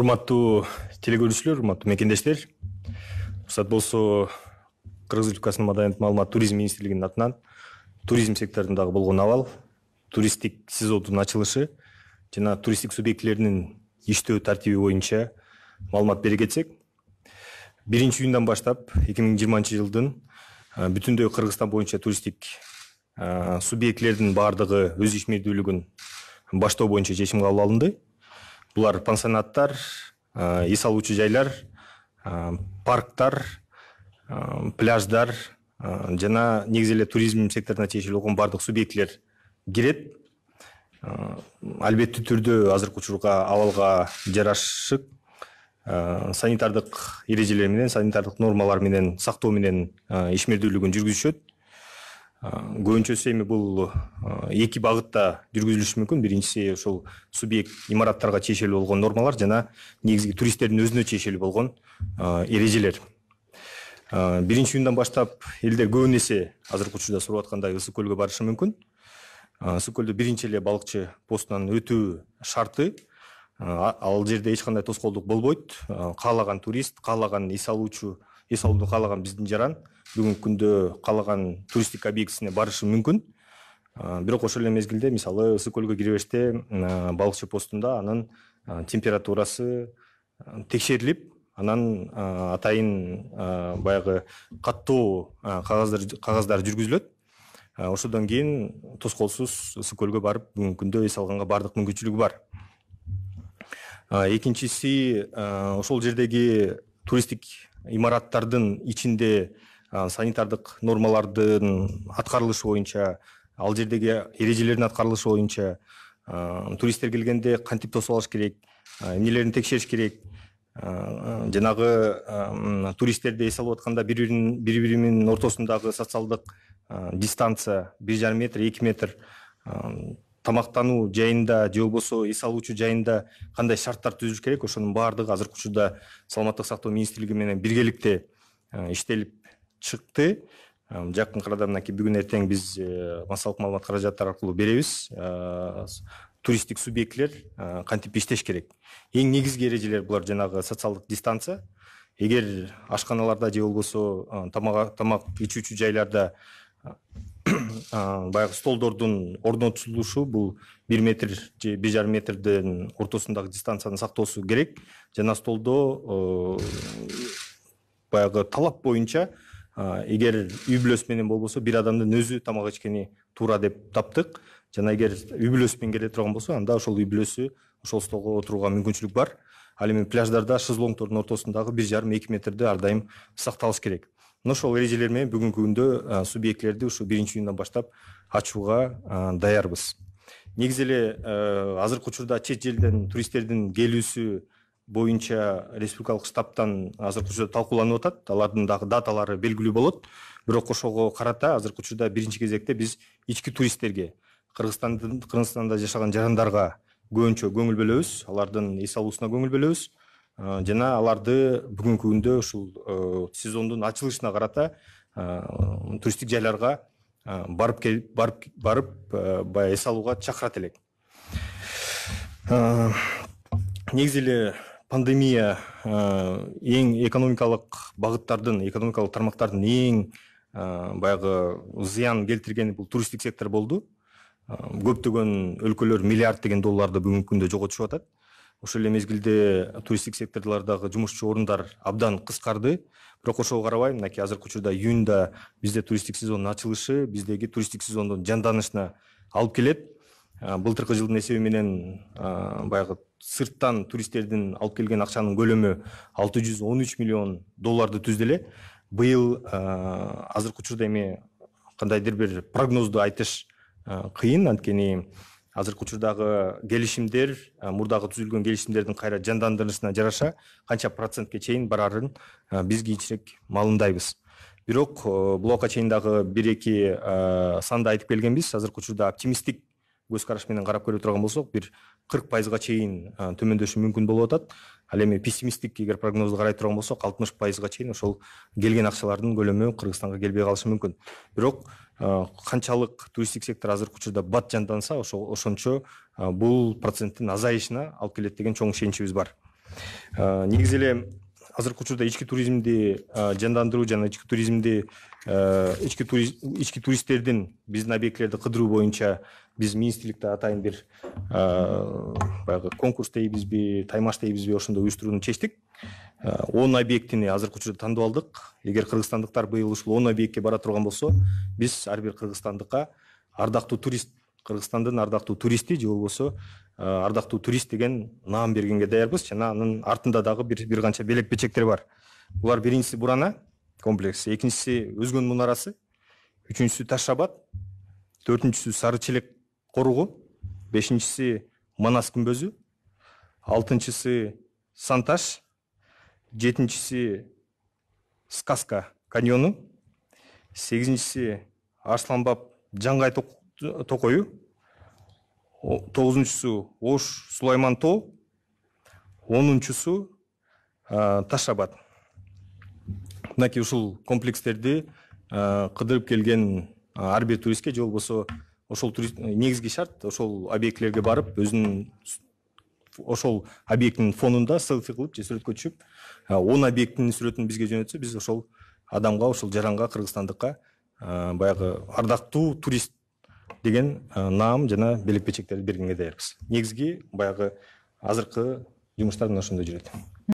Урматтуу телекөрүүчүлөр, урматтуу мекендештер. Уруксат болсо Кыргыз Республикасынын Маданият маалымат туризм министрлигинин атынан туризм секторундагы болгон абал, туристтик сезондун ачылышы жана туристтик субъектилеринин иштөө тартиби боюнча маалымат бере кетсек, 1-июндан баштап 2020 жылдын бүтүндөй Кыргызстан боюнча туристтик субъектилердин баардыгы өз ишмердүүлүгүн баштоо боюнча чечим кабыл алынды. Булар пансионаттар, эс алуучу жайлар, парктар, пляждар жана негизи эле туризм секторуна тиешелүү болгон баардык субъектилер кирет. Албеттүү түрдө азыркы учурга абалга жарашык санитардык эрежелер менен, санитардык нормалар менен сактоо менен ишмердүүлүгүн жүргүзүшөт. Көбүнчөсү эми бул эки багытта жүргүзүлүшү мүмкүн. Биринчиси ошол субъект имараттарга тиешелүү болгон нормалар жана негизги туристтердин өзүнө тиешелүү болгон эрежелер. 1-июндан баштап элдер көбүн эсе азыркы учурда сурап аткандай Ысык көлгө барышы мүмкүн. Ысык көлдө биринчи эле балыкчы постунан өтүү шарты. Ал жерде эч кандай тоскоолдук болбойт. Каалаган турист, каалаган эс алуучу, эс алууну каалаган биздин жаран бүгүнкү күндө каалаган туристтик объектисине барышы мүмкүн. Бирок ошол эле мезгилде мисалы Ысык көлгө киребеште балыкчы постунда анын температурасы текшерилип, анан атайын баягы каттоо кагаздар жүргүзүлөт. Ошодон кийин тоскоолсуз Ысык көлгө барып бүгүнкү күндө эс алганга баардык мүмкүнчүлүгү бар. Экинчиси, ошол жердеги туристтик имараттардын ичинде санитардык нормалардын аткарылышы боюнча, ал жердеги эрежелердин аткарылышы боюнча туристтер келгенде кантип тосуп алыш керек, эмнелерин текшериш керек, жанагы туристтерди эс алып атканда бири-бири менен ортосундагы социалдык дистанция 1,5 метр, 2 метр, тамактануу жайында же болбосо эс алуучу жайында кандай шарттар түзүш керек, ошонун баардыгы азыркы учурда Саламаттык сактоо министрлиги менен биргеликте иштелип чыкты. Жакын арада мынакей бүгүн эртең биз массалык маалымат каражаттары аркылуу беребиз. Туристтик субъектилер кантип иштеш керек. Эң негизги эрежелер булар жанагы социалдык дистанция. Эгер ашканаларда же болбосо тамак ичүүчү жайларда баягы столдордун орнотулушу бул 1 метр же 1,5 метрдин ортосундагы дистанцияны сактоосу керек. Жана столдо баягы талап боюнча эгер үй бүлөсү менен болбосо бир адамдын өзү тамак ичкени туура деп таптык. Жана эгер үй бүлөсү менен келе турган болсо, анда ошол үй бүлөсү ошол столго отурууга мүмкүнчүлүк бар. Ал эми пляждарда шезлонгдордун ортосундагы 1,5-2 метрди ар дайым сакталыш керек. Ошол эрежелер менен бүгүнкү күндө субъектилерди ушу 1-июндан баштап ачууга даярбыз. Негизи эле азыркы учурда чет элден туристтердин келүүсү боюнча республикалык штабтан азыркы учурда талкууланып атат. Алардын дагы даталары белгилүү болот. Бирок ошого карата азыркы учурда биринчи кезекте биз ички туристтерге, Кыргызстанда жашаган жарандарга көбүнчө көңүл бөлөбүз, алардын эс алуусуна көңүл бөлөбүз. Жана аларды бүгүнкү күндө ушул сезондун ачылышына карата туристтик жайларга барып баягы эс алууга чакырат элек. Негизи эле пандемия эң экономикалык багыттардын, экономикалык тармактардын эң баягы зыян келтиргени бул туристтик сектор болду. Көптөгөн өлкөлөр миллиарддеген долларды бүгүнкү күндө жоготушуп атат. Ошол эле мезгилде туристтик секторлордогу жумушчу орундар абдан кыскарды. Бирок ошого карабай, мынакей азыркы учурда июнда бизде туристтик сезондун ачылышы биздеги туристтик сезондун жанданышына алып келет. Былтыркы жылдын эсеби менен баягы сырттан туристтердин алып келген акчанын көлөмү 613 миллион долларды түздү эле. Быйыл азыркы учурда эми кандайдыр бир прогнозду айтыш кыйын, анткени азыркы учурдагы келишимдер, мурдагы түзүлгөн келишимдердин кайра жандандырылышына жараша канча процентке чейин барарын биз кийинчерээк маалымдайбыз. Бирок буга чейин дагы 1-2 санды айтып келгенбиз. Азыркы учурда оптимисттик көз караш менен карап көрө турган болсок, бир 40% чейин төмөндөшү мүмкүн болуп атат. Ал эми пессимисттик эгер прогнозду карай турган болсок, 60% чейин ошол келген акчалардын көлөмү Кыргызстанга келбей калышы мүмкүн. Бирок канчалык туристтик сектор азыркы учурда бат жанданса, ошончо бул проценттин азайышына алып келет деген чоң ишеничибиз бар. Негизи эле азыркы учурда ички туризмди жандандыруу жана ички туризмди ички туристтердин биздин объектилерди кыдыруу боюнча биз министрликте атайын бир баягы конкурс дейбизби, таймаш дейбизби, ошондой уюштурууну чечтик. 10 объектини азыркы учурда тандап алдык. Эгер кыргызстандыктар быйыл ушул 10 объектке бара турган болсо, биз ар бир кыргызстандыкка ардактуу турист, Кыргызстандын ардактуу туристи же болбосо ардактуу турист деген наам бергенге даярбыз. Жана анын артында дагы бир канча белек печектер бар. Булар биринчиси Бурана комплекси, экинчиси Өзгөн мунарасы, үчүнчүсү Таш Шабат, төртүнчүсү Сары Челек коругу, бешинчиси Манас күмбөзү, алтынчысы Санташ, жетинчиси Сказка каньону, сегизинчиси Арсланбап Жаңгай токою, тогузунчусу Ош Сулайман тоо, онунчусу Таш Шабат. Мынакей ушул комплекстерди кыдырып келген ар бир туристке же болбосо ошол негизги шарт ошол объектилерге барып өзүнүн ошол объекттин фонунда селфи кылып же сүрөткө түшүп 10 объекттин сүрөтүн бизге жөнөтсө, биз ошол адамга, ошол жаранга, кыргызстандыкка баягы ардактуу турист деген наам жана белек печектерди бергенге даярбыз. Негизги баягы азыркы жумуштар мына ошондой жүрөт.